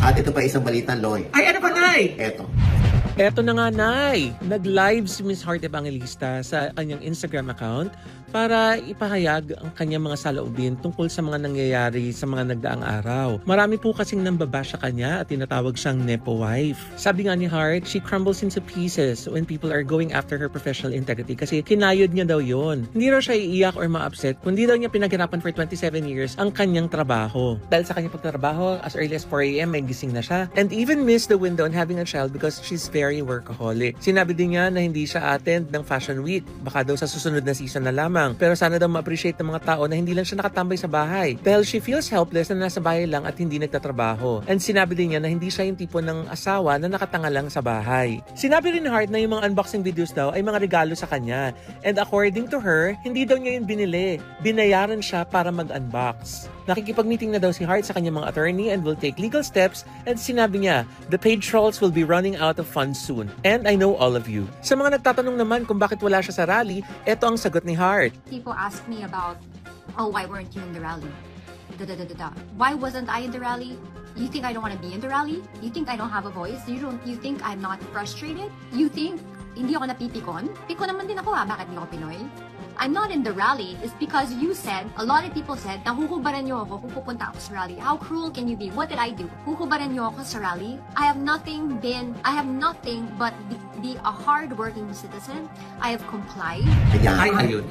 At ito pa isang balita, Loy. Ay, ano pa, Nay? Eto. Eto na nga, Nay! Nag-live si Miss Heart Evangelista sa kanyang Instagram account para ipahayag ang kanyang mga saloobin tungkol sa mga nangyayari sa mga nagdaang araw. Marami po kasing nambabash sa kanya at tinatawag siyang Nepo wife. Sabi nga ni Heart, she crumbles into pieces when people are going after her professional integrity kasi kinayod niya daw yon. Hindi raw siya iiyak or ma-upset kundi daw niya pinaghirapan for 27 years ang kanyang trabaho. Dahil sa kanyang pagtatrabaho, as early as 4 a.m. may gising na siya and even missed the window on having a child because she's very workaholic. Sinabi din niya na hindi siya attend ng Fashion Week. Baka daw sa susunod na season na lamang. Pero sana daw ma-appreciate ng mga tao na hindi lang siya nakatambay sa bahay. Dahil she feels helpless na nasa bahay lang at hindi nagtatrabaho. And sinabi din niya na hindi siya yung tipo ng asawa na nakatanga lang sa bahay. Sinabi rin ni Heart na yung mga unboxing videos daw ay mga regalo sa kanya. And according to her, hindi daw niya yun binili. Binayaran siya para mag-unbox. Nakikipag-meeting na daw si Heart sa kanyang mga attorney and will take legal steps, and sinabi niya, the paid trolls will be running out of funds soon. And I know all of you. Sa mga nagtatanong naman kung bakit wala siya sa rally, eto ang sagot ni Heart. People ask me about, oh, why weren't you in the rally? Why wasn't I in the rally? You think I don't want to be in the rally? You think I don't have a voice? You think I'm not frustrated? You think hindi ako napipikon? Pikon naman din ako bakit hindi ako Pinoy? I'm not in the rally is because you said, a lot of people said, nahuhubaran niyo ako kung pupunta ako sa rally. How cruel can you be? What did I do? Huhubaran niyo ako sa rally? I have nothing but be a hard-working citizen. I have complied. Ayan. Ay, ayun.